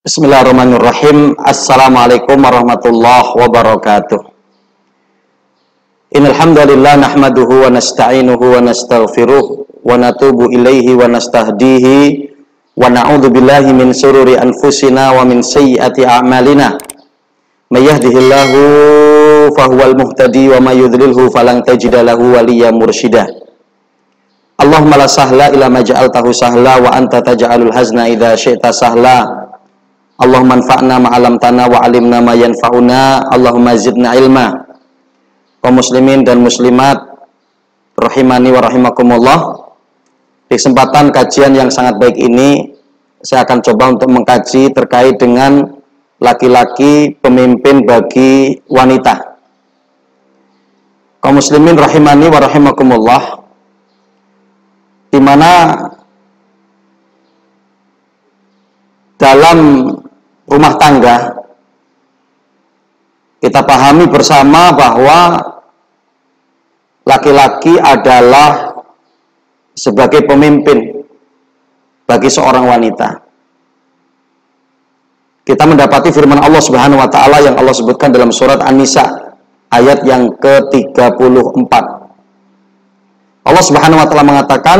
Bismillahirrahmanirrahim. Assalamualaikum warahmatullahi wabarakatuh. Innal hamdalillah nahmaduhu wa nasta'inuhu wa nastaghfiruh wa natubu ilaihi wa nastahdihi wa na'udzu billahi min shururi anfusina wa min sayyiati a'malina. May yahdihillahu fahuwal muhtadi wa may yudlilhu falan tajida lahu waliyyan mursyida. Allahumma la sahla illa ma ja'altahu sahla wa anta taj'alul hazna idza syi'ta sahla. Allahumma anfa'na ma'alamtana wa alimna ma yanfa'una. Allahumma zidna ilma. Kaum muslimin dan muslimat rahimani wa rahimakumullah, di kesempatan kajian yang sangat baik ini saya akan coba untuk mengkaji terkait dengan laki-laki pemimpin bagi wanita. Kaum muslimin rahimani wa rahimakumullah, di mana dalam rumah tangga kita pahami bersama bahwa laki-laki adalah sebagai pemimpin bagi seorang wanita. Kita mendapati firman Allah Subhanahu wa taala yang Allah sebutkan dalam surat An-Nisa ayat yang ke-34. Allah Subhanahu wa taala mengatakan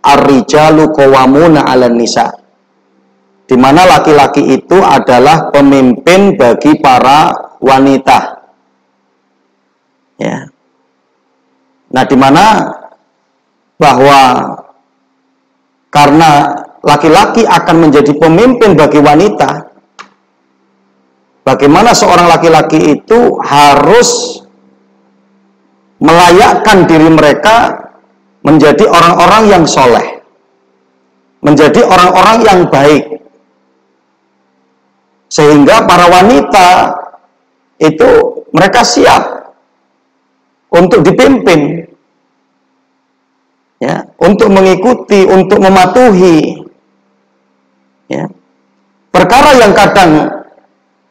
ar-rijalu qawwamuna 'alan nisa, di mana laki-laki itu adalah pemimpin bagi para wanita. Ya. Nah, di mana bahwa karena laki-laki akan menjadi pemimpin bagi wanita, bagaimana seorang laki-laki itu harus melayakkan diri mereka menjadi orang-orang yang soleh, menjadi orang-orang yang baik, sehingga para wanita itu mereka siap untuk dipimpin, ya, untuk mengikuti, untuk mematuhi, ya. Perkara yang kadang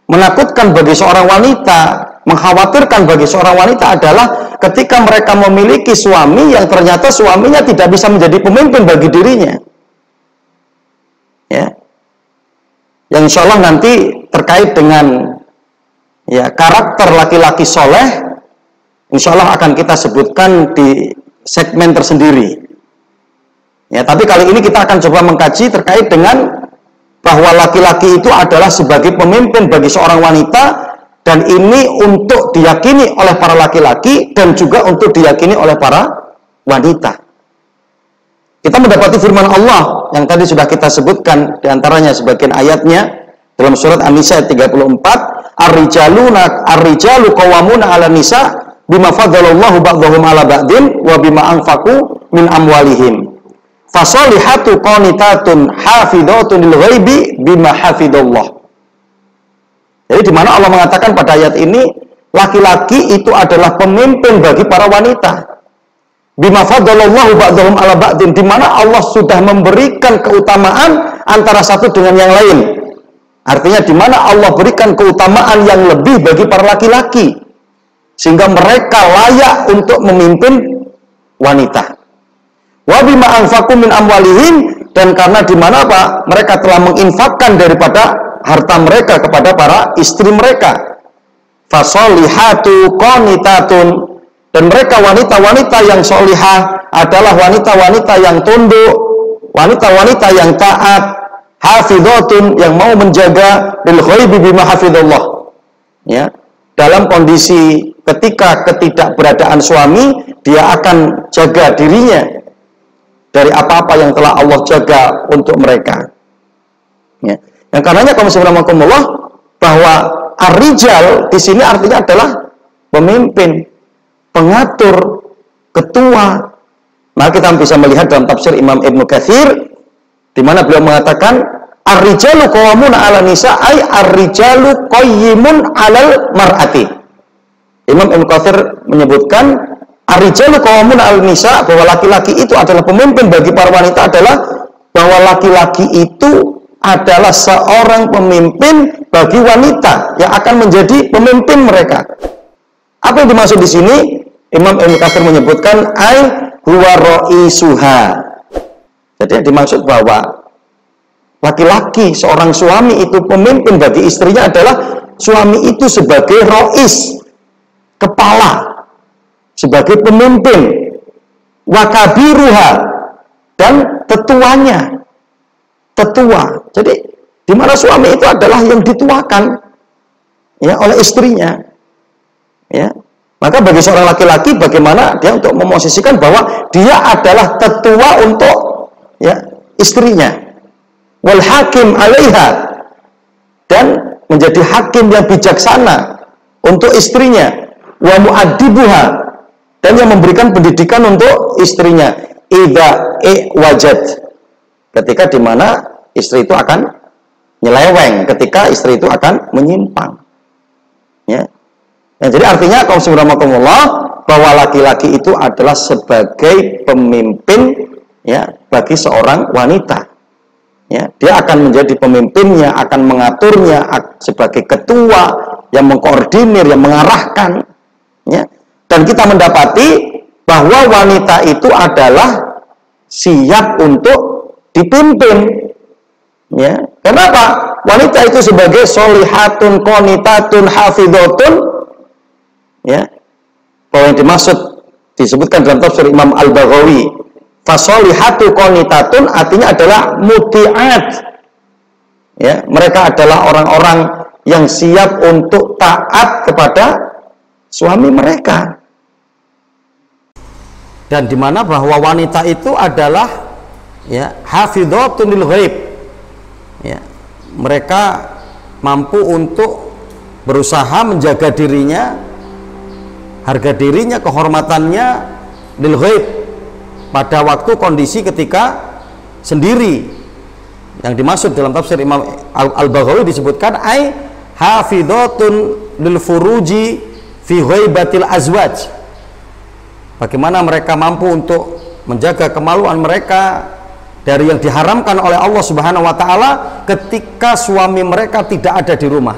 menakutkan bagi seorang wanita, mengkhawatirkan bagi seorang wanita adalah ketika mereka memiliki suami yang ternyata suaminya tidak bisa menjadi pemimpin bagi dirinya, ya. Yang insya Allah nanti terkait dengan ya karakter laki-laki soleh, insya Allah akan kita sebutkan di segmen tersendiri. Ya, tapi kali ini kita akan coba mengkaji terkait dengan bahwa laki-laki itu adalah sebagai pemimpin bagi seorang wanita, dan ini untuk diyakini oleh para laki-laki dan juga untuk diyakini oleh para wanita. Kita mendapati firman Allah yang tadi sudah kita sebutkan, diantaranya sebagian ayatnya dalam surat An-Nisa 34, ar-rijalu qawwamuna 'alan nisa bima faddalallahu ba'dahum 'ala ba'din wa bima anfaqu min amwalihim fasolihatu qanitatun hafidhatun lil ghaibi bima hafidallah. Jadi di mana Allah mengatakan pada ayat ini laki-laki itu adalah pemimpin bagi para wanita. Bima faddalallahu ba'dahum 'ala ba'din, di mana Allah sudah memberikan keutamaan antara satu dengan yang lain. Artinya di mana Allah berikan keutamaan yang lebih bagi para laki-laki sehingga mereka layak untuk memimpin wanita. Wa bima anfaqu min amwalihim, dan karena di mana apa? Mereka telah menginfakkan daripada harta mereka kepada para istri mereka. Fasolihatu qanitatun, dan mereka wanita-wanita yang solihah adalah wanita-wanita yang tunduk, wanita-wanita yang taat, hafidhatun, yang mau menjaga lil ghaibi bima hafidallah. Ya, dalam kondisi ketika ketidakberadaan suami, dia akan jaga dirinya dari apa-apa yang telah Allah jaga untuk mereka. Ya. Yang karenanya kaum muslimin rahimakumullah, bahwa ar-rijal di sini artinya adalah pemimpin, pengatur, ketua. Maka kita bisa melihat dalam tafsir Imam Ibnu Katsir di mana beliau mengatakan ar-rijalu qawwamuna 'alan nisa, ay ar-rijalu qayyimun 'alal mar'ati. Imam Ibnu Katsir menyebutkan ar-rijalu qawwamuna 'alan nisa, bahwa laki-laki itu adalah pemimpin bagi para wanita, adalah bahwa laki-laki itu adalah seorang pemimpin bagi wanita yang akan menjadi pemimpin mereka. Apa yang dimaksud di sini? Imam Ibnu Katsir menyebutkan ay huwa ra'isuha. Jadi yang dimaksud bahwa laki-laki, seorang suami itu pemimpin bagi istrinya adalah suami itu sebagai rois, kepala, sebagai pemimpin, wakabiruha, dan tetuanya, tetua. Jadi di mana suami itu adalah yang dituakan ya oleh istrinya. Ya. Maka bagi seorang laki-laki bagaimana dia untuk memosisikan bahwa dia adalah tetua untuk ya istrinya. Wal hakim 'alaiha, dan menjadi hakim yang bijaksana untuk istrinya. Wa mu'addibuha, dan yang memberikan pendidikan untuk istrinya. Idza wajad, ketika di mana istri itu akan nyeleweng, ketika istri itu akan menyimpang. Ya. Nah, jadi artinya kaum subhanallahi bahwa laki-laki itu adalah sebagai pemimpin ya bagi seorang wanita. Ya, dia akan menjadi pemimpinnya, akan mengaturnya sebagai ketua yang mengkoordinir, yang mengarahkan. Ya. Dan kita mendapati bahwa wanita itu adalah siap untuk dipimpin. Ya. Kenapa? Wanita itu sebagai solihatun, qonitatun, hafidhatun. Ya, bahwa yang dimaksud disebutkan dalam tafsir Imam Al-Baghawi, fasolihatu qonitatun artinya adalah muti'at. Ya, mereka adalah orang-orang yang siap untuk taat kepada suami mereka. Dan di mana bahwa wanita itu adalah ya hafidhatun lil ghaib. Ya, mereka mampu untuk berusaha menjaga dirinya, harga dirinya, kehormatannya lil ghaib, pada waktu kondisi ketika sendiri. Yang dimaksud dalam tafsir Imam Al-Baghawi disebutkan ai hafidhatun lil furuji fi ghaibatil azwaj. Bagaimana mereka mampu untuk menjaga kemaluan mereka dari yang diharamkan oleh Allah Subhanahu wa taala ketika suami mereka tidak ada di rumah.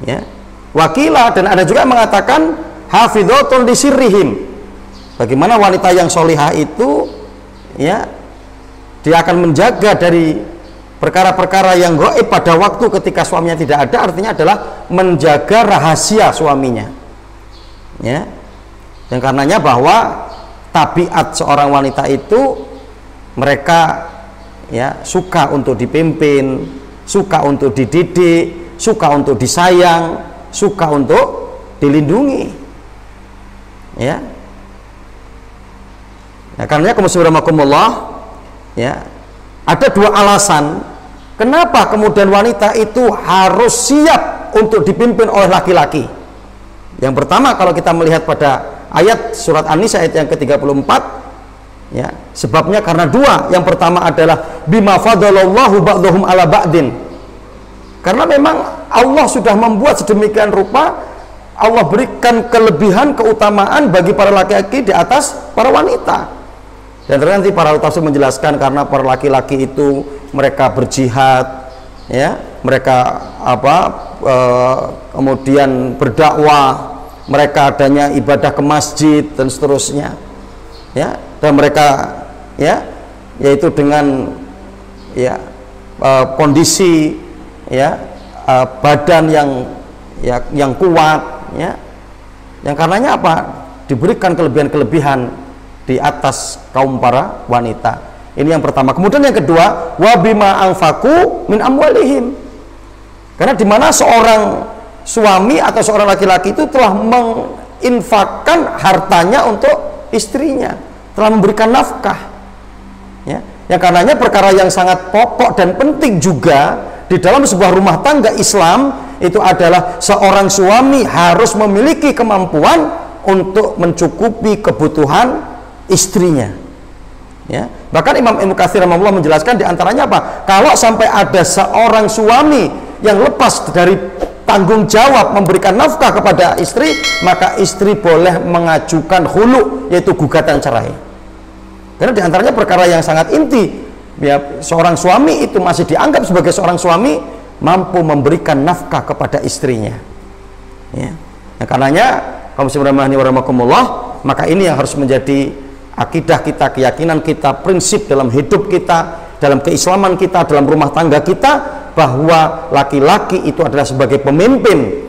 Ya. Wakilah, dan ada juga yang mengatakan hafidhatun li sirrihim. Bagaimana wanita yang solihah itu ya dia akan menjaga dari perkara-perkara yang gaib pada waktu ketika suaminya tidak ada, artinya adalah menjaga rahasia suaminya. Ya. Yang karenanya bahwa tabiat seorang wanita itu mereka ya suka untuk dipimpin, suka untuk dididik, suka untuk disayang, suka untuk dilindungi. Ya. Nah, karenanya kemudian ya, ada dua alasan kenapa kemudian wanita itu harus siap untuk dipimpin oleh laki-laki. Yang pertama, kalau kita melihat pada ayat surat An-Nisa ayat yang ke-34, ya, sebabnya karena dua. Yang pertama adalah bima fadalallahu ba'dhum ala ba'din. Karena memang Allah sudah membuat sedemikian rupa, Allah berikan kelebihan, keutamaan bagi para laki-laki di atas para wanita. Dan nanti para tafsir menjelaskan karena para laki-laki itu mereka berjihad, ya, mereka kemudian berdakwah, mereka adanya ibadah ke masjid dan seterusnya, ya, dan mereka ya yaitu dengan ya kondisi ya badan yang kuat. Ya, yang karenanya apa? Diberikan kelebihan-kelebihan di atas kaum para wanita. Ini yang pertama. Kemudian yang kedua, wa bima anfaqu min amwalihim. Karena di mana seorang suami atau seorang laki-laki itu telah menginfakkan hartanya untuk istrinya, telah memberikan nafkah. Ya, yang karenanya perkara yang sangat pokok dan penting juga di dalam sebuah rumah tangga Islam itu adalah seorang suami harus memiliki kemampuan untuk mencukupi kebutuhan istrinya. Ya. Bahkan Imam Ibnu Katsir rahimahullah menjelaskan diantaranya apa? Kalau sampai ada seorang suami yang lepas dari tanggung jawab memberikan nafkah kepada istri, maka istri boleh mengajukan khulu, yaitu gugatan cerai. Karena diantaranya perkara yang sangat inti, ya, seorang suami itu masih dianggap sebagai seorang suami mampu memberikan nafkah kepada istrinya. Ya. Nah, karenanya kaum muslimin rahimakumullah, maka ini yang harus menjadi akidah kita, keyakinan kita, prinsip dalam hidup kita, dalam keislaman kita, dalam rumah tangga kita, bahwa laki-laki itu adalah sebagai pemimpin,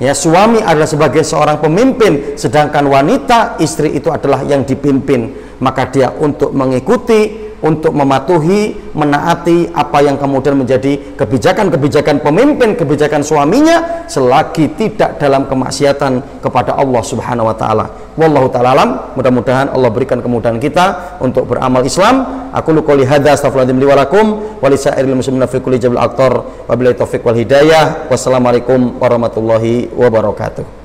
ya, suami adalah sebagai seorang pemimpin, sedangkan wanita, istri itu adalah yang dipimpin. Maka dia untuk mengikuti, untuk mematuhi, menaati apa yang kemudian menjadi kebijakan-kebijakan pemimpin, kebijakan suaminya, selagi tidak dalam kemaksiatan kepada Allah Subhanahu wa taala. Wallahu taala alam. Mudah-mudahan Allah berikan kemudahan kita untuk beramal Islam. Aku qouli hadza astaghfirullahaladzim li wa lakum wa li sa'iril muslimina fi kulli jabil aqtar wa billahi taufiq wal hidayah. Wassalamualaikum warahmatullahi wabarakatuh.